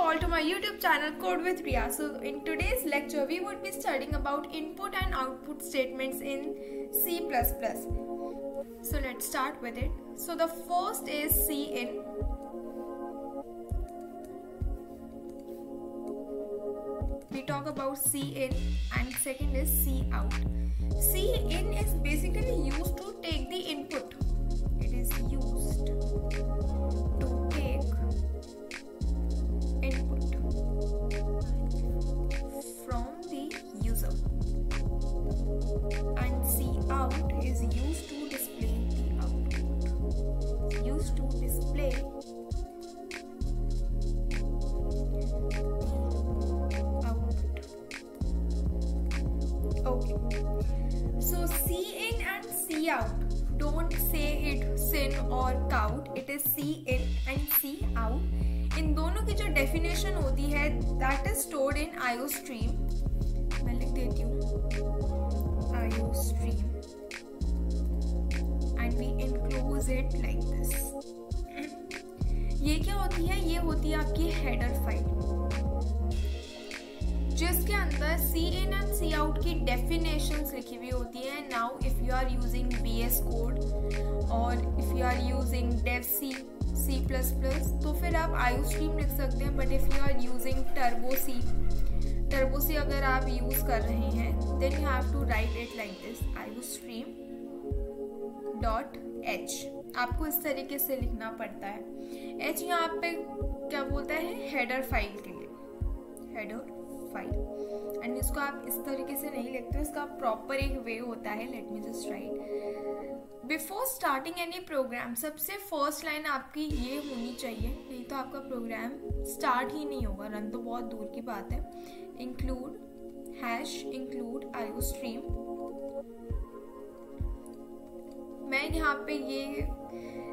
all to my YouTube channel Code with Priya. So in today's lecture we would be studying about input and output statements in C++. So let's start with it. So the first is cin. We talk about cin and second is cout. Cin is basically used to take the input. It is used to take input from the user, and cout is used to display the output. Used to display Okay, so cin and cout, don't say it sin or cout, it is cin and cout. इन दोनों की जो definition होती है that is stored in IOStream. मैं लिख देती हूँ IOStream and we enclose it like this. ये क्या होती है? ये होती है आपकी हेडर फाइल जिसके अंदर cin and cout की डेफिनेशंस लिखी हुई होती है. Now if you are using VS Code और if you are using DevC C++, तो फिर आप IOStream लिख सकते हैं. But if you are using Turbo C अगर आप यूज कर रहे हैं then you have to write it like this IOStream .h. आपको इस तरीके से लिखना पड़ता है. h यहाँ पे क्या बोलता है? हेडर फाइल के लिए, हेडर फाइल. एंड इसको आप इस तरीके से नहीं लिखते, इसका प्रॉपर एक वे होता है. Let me just write before starting any program. सबसे फर्स्ट लाइन आपकी ये होनी चाहिए, नहीं तो आपका प्रोग्राम स्टार्ट ही नहीं होगा. रन तो बहुत दूर की बात है. Include #include IOStream. मैं यहाँ पे ये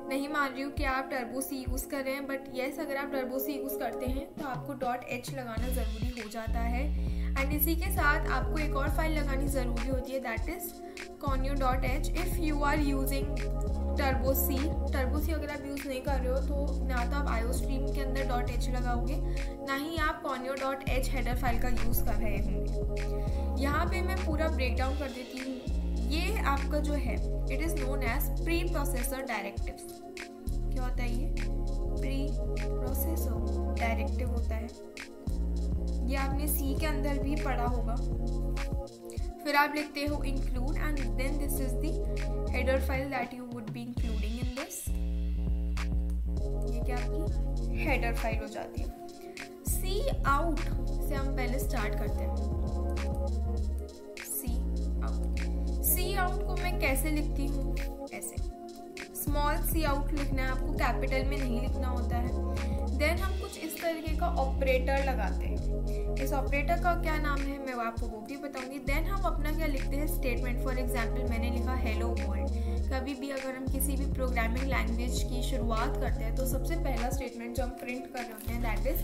नहीं मान रही हूँ कि आप टर्बो सी यूज कर रहे हैं, बट येस अगर आप टर्बो सी यूज करते हैं तो आपको .h लगाना जरूरी हो जाता है. एंड इसी के साथ आपको एक और फाइल लगानी जरूरी होती है that is conio.h. If you are using Turbo C अगर आप यूज नहीं कर रहे हो तो ना तो आप IOStream के अंदर .h लगाओगे, ना ही आप conio.h हेडर फाइल का यूज कर रहे होंगे. यहाँ पे मैं पूरा ब्रेक डाउन कर देती हूँ. ये आपका जो है it is known as preprocessor directives. क्या होता है ये? प्री प्रोसेसर डायरेक्टिव होता है. ये आपने सी के अंदर भी पढ़ा होगा. फिर आप लिखते हो include and then this is the header file that you would be including in this. ये क्या आपकी हेडर फाइल हो जाती है. cout से हम पहले स्टार्ट करते हैं. cout को मैं कैसे लिखती हूँ? ऐसे स्मॉल cout लिखना है आपको, कैपिटल में नहीं लिखना होता है. देन हम कुछ इस तरीके का ऑपरेटर लगाते हैं. इस ऑपरेटर का क्या नाम है मैं आपको वो भी बताऊंगी. देन हम अपना क्या लिखते हैं? स्टेटमेंट. फॉर एग्जांपल मैंने लिखा हेलो वर्ल्ड. कभी भी अगर हम किसी भी प्रोग्रामिंग लैंग्वेज की शुरुआत करते हैं तो सबसे पहला स्टेटमेंट जो हम प्रिंट कर रहे होते हैं that is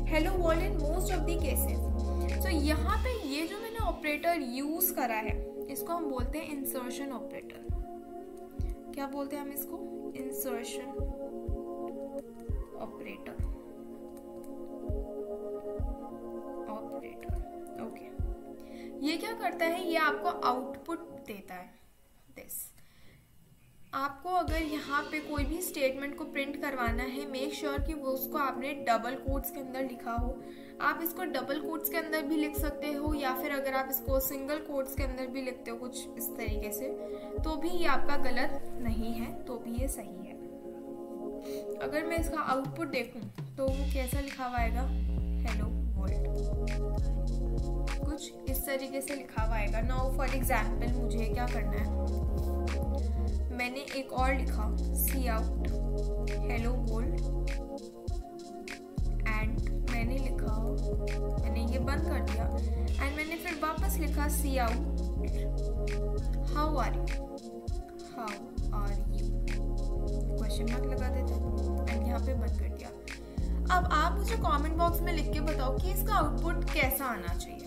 hello world in most of the cases. So यहाँ पे ये जो मैंने ऑपरेटर यूज करा है इसको हम बोलते हैं इंसर्शन ऑपरेटर. क्या बोलते हैं हम इसको? Insertion operator. ओके. ये क्या करता है? ये आपको आउटपुट देता है. दिस आपको अगर यहाँ पे कोई भी स्टेटमेंट को प्रिंट करवाना है, मेक श्योर कि वो उसको आपने डबल कोट्स के अंदर लिखा हो. आप इसको डबल कोट्स के अंदर भी लिख सकते हो या फिर अगर आप इसको सिंगल कोट्स के अंदर भी लिखते हो कुछ इस तरीके से तो भी ये आपका गलत नहीं है, तो भी ये सही है. अगर मैं इसका आउटपुट देखूं तो वो कैसा लिखा हुआ आएगा? Hello world. कुछ इस तरीके से लिखा हुआ आएगा. नाउ फॉर एग्जाम्पल मुझे क्या करना है? मैंने एक और लिखा cout हेलो वर्ल्ड एंड मैंने ये बंद कर दिया एंड मैंने फिर वापस लिखा cout how are you question mark लगा देते एंड यहाँ पे बंद कर दिया. अब आप मुझे कमेंट बॉक्स में लिख के बताओ कि इसका आउटपुट कैसा आना चाहिए.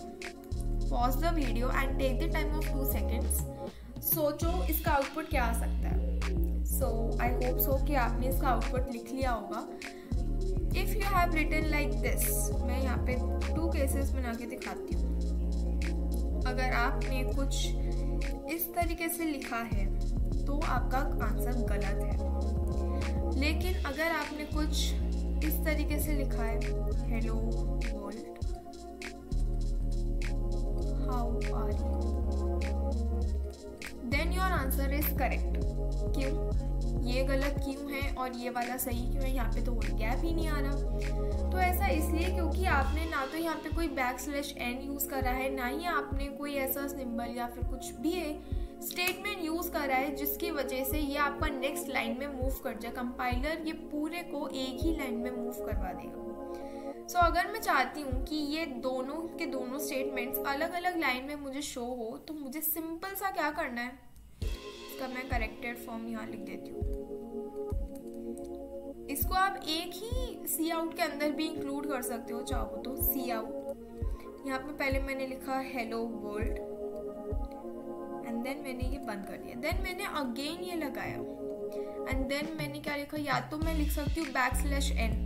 Pause the video and take the time of 2 seconds. सोचो इसका आउटपुट क्या आ सकता है. सो आई होप सो कि आपने इसका आउटपुट लिख लिया होगा. If you have written like this, मैं यहाँ पे 2 केसेस बना के दिखाती हूँ। अगर आपने कुछ इस तरीके से लिखा है तो आपका आंसर गलत है, लेकिन अगर आपने कुछ इस तरीके से लिखा है, hello world, how are you, then your answer is correct. क्यों? ये गलत क्यों है और ये वाला सही क्यों है? यहाँ पे तो कोई गैप ही नहीं आ रहा। तो ऐसा इसलिए क्योंकि आपने ना तो यहाँ पे कोई \n यूज़ करा है, ना ही आपने कोई ऐसा सिंबल या फिर कुछ भी स्टेटमेंट यूज़ करा है जिसकी वजह से ये आपका नेक्स्ट लाइन में मूव कर जाए। कंपाइलर ये पूरे को एक ही लाइन में मूव करवा देगा। सो अगर मैं चाहती हूँ कि ये दोनों के दोनों स्टेटमेंट्स अलग अलग लाइन में मुझे शो हो, तो मुझे सिंपल सा क्या करना है, इसका मैं करेक्टेड फॉर्म यहाँ लिख देती हूँ। इसको आप एक ही सी आउट के अंदर भी इंक्लूड कर सकते हो चाहो तो। सी आउट यहाँ पे पहले मैंने लिखा हेलो वर्ल्ड एंड देन मैंने ये बंद कर दिया, देन मैंने अगेन ये लगाया एंड देन मैंने क्या लिखा, या तो मैं लिख सकती हूँ \n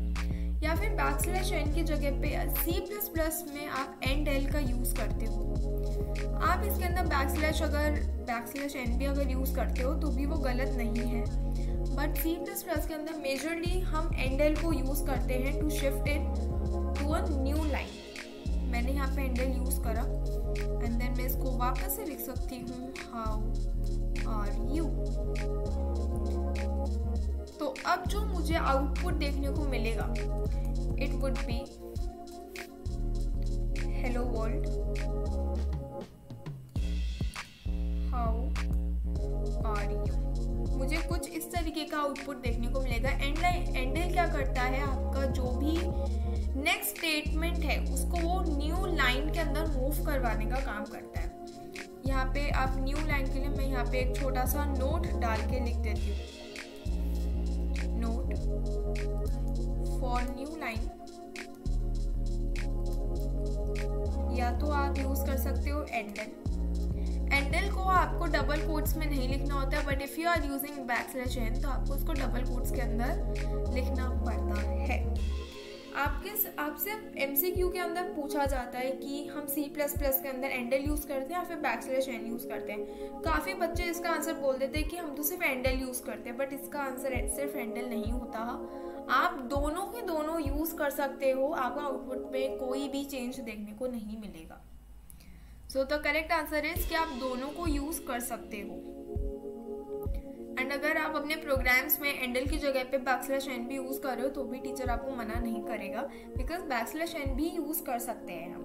या फिर \n की जगह पे C++ में आप &l का यूज करते हो। आप इसके अंदर अगर \n भी अगर यूज करते हो तो भी वो गलत नहीं है, बट C++ के अंदर मेजरली हम &l को यूज करते हैं to shift it to a new line. मैंने यहाँ पे &l यूज करा एंड देन मैं इसको वापस से लिख सकती हूँ हाउ आर यू। तो अब जो मुझे आउटपुट देखने को मिलेगा, it would be hello world, how are you. मुझे कुछ इस तरीके का आउटपुट देखने को मिलेगा। &l क्या करता है, आपका जो भी नेक्स्ट स्टेटमेंट है उसको वो न्यू लाइन के अंदर मूव करवाने का काम करता है। यहाँ पे आप न्यू लाइन के लिए मैं यहाँ पे एक छोटा सा नोट डाल के लिख देती हूँ, नोट फॉर न्यू लाइन, या तो आप यूज कर सकते हो &l को आपको डबल कोट्स में नहीं लिखना होता है, but if you are using \n तो आपको उसको डबल कोट्स के अंदर लिखना पड़ता है। आपसे MCQ के अंदर पूछा जाता है कि हम C++ के अंदर &l यूज करते हैं या फिर \n यूज करते हैं। काफी बच्चे इसका आंसर बोल देते हैं कि हम तो सिर्फ &l यूज करते हैं, बट इसका आंसर सिर्फ &l नहीं होता। आप दोनों के दोनों यूज कर सकते हो, आपका आउटपुट में कोई भी चेंज देखने को नहीं मिलेगा। So the correct answer is कि आप दोनों को यूज कर सकते हो। एंड अगर आप अपने प्रोग्राम्स में &l की जगह पे \n भी यूज कर रहे हो तो भी टीचर आपको मना नहीं करेगा, बिकॉज \n भी यूज कर सकते हैं हम।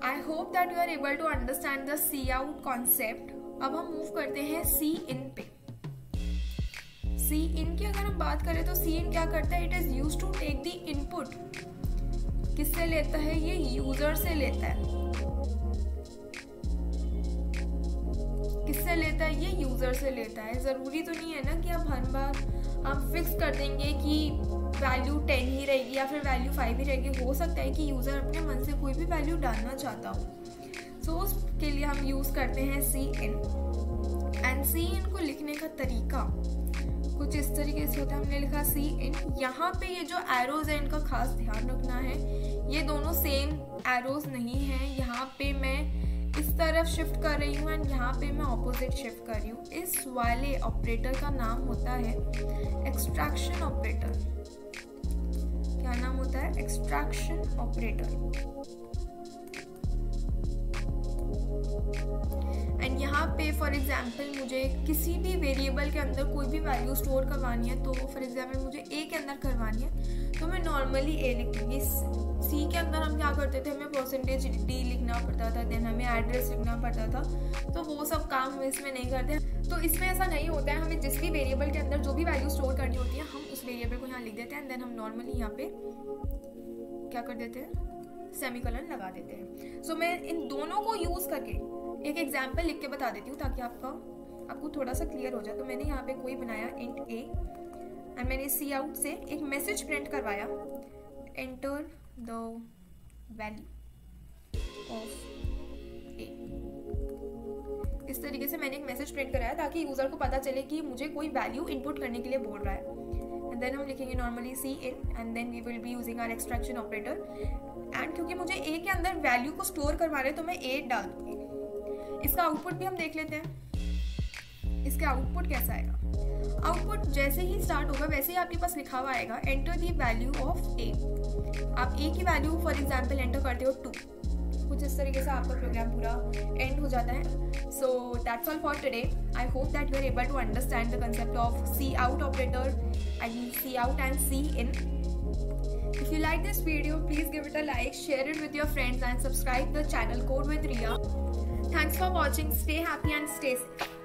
I hope that you are able to understand the C out concept. अब हम मूव करते हैं सी इन पे। सी इन की अगर हम बात करें तो सी इन क्या करता है, it is used to take the input. किससे लेता है, ये यूजर से लेता है। किससे लेता है, ये यूजर से लेता है। जरूरी तो नहीं है ना कि अब हर बार हम फिक्स कर देंगे कि वैल्यू 10 ही रहेगी या फिर वैल्यू 5 ही रहेगी। हो सकता है कि यूजर अपने मन से कोई भी वैल्यू डालना चाहता हो। सो उसके लिए हम यूज करते हैं सी इन। एंड सी इन को लिखने का तरीका कुछ इस तरीके से होता है। हमने लिखा सी इन, यहाँ पे ये जो एरोज है इनका खास ध्यान रखना है, ये दोनों सेम एरोज नहीं है। यहाँ पे मैं इस तरफ शिफ्ट कर रही हूँ एंड यहाँ पे मैं ऑपोजिट शिफ्ट कर रही हूँ। इस वाले ऑपरेटर का नाम होता है एक्सट्रैक्शन ऑपरेटर। क्या नाम होता है, एक्सट्रैक्शन ऑपरेटर। एंड यहाँ पे फॉर एग्जाम्पल मुझे किसी भी वेरिएबल के अंदर कोई भी वैल्यू स्टोर करवानी है, तो फॉर एग्जाम्पल मुझे ए के अंदर करवानी है तो मैं नॉर्मली ए लिख दूँगी। सी के अंदर हम क्या करते थे, हमें %d लिखना पड़ता था, देन हमें एड्रेस लिखना पड़ता था, तो वो सब काम हम इसमें नहीं करते। तो इसमें ऐसा नहीं होता है, हमें जिस भी वेरिएबल के अंदर जो भी वैल्यू स्टोर करनी होती है हम उस वेरिएबल को यहाँ लिख देते हैं, देन हम नॉर्मली यहाँ पे क्या कर देते हैं, सेमीकोलन लगा देते हैं। सो मैं इन दोनों को यूज करके एक एग्जाम्पल लिख के बता देती हूँ ताकि आपको थोड़ा सा क्लियर हो जाए। तो मैंने यहाँ पे कोई बनाया int a एंड मैंने सी आउट से एक मैसेज प्रिंट करवाया, enter the value of a। इस तरीके से मैंने एक मैसेज प्रिंट कराया ताकि यूजर को पता चले कि मुझे कोई वैल्यू इनपुट करने के लिए बोल रहा है। एंड देन हम लिखेंगे normally C in and then we will be using our extraction operator. And क्योंकि मुझे ए के अंदर वैल्यू को स्टोर करवा रहे हैं तो मैं 8 डाल दूँगी। इसका आउटपुट भी हम देख लेते हैं, इसका आउटपुट कैसा आएगा। आउटपुट जैसे ही स्टार्ट होगा वैसे ही आपके पास लिखा हुआ आएगा एंटर दी वैल्यू ऑफ ए। आप ए की वैल्यू फॉर एग्जाम्पल एंटर करते हो 2, कुछ इस तरीके से आपका प्रोग्राम पूरा एंड हो जाता है। So that's all for today. I hope that you are able to understand the concept of C out operator, I mean C out and C in. If you like this video, please give it a like, share it with your friends and subscribe the channel Code with Riya. Thanks for watching. Stay happy and stay safe.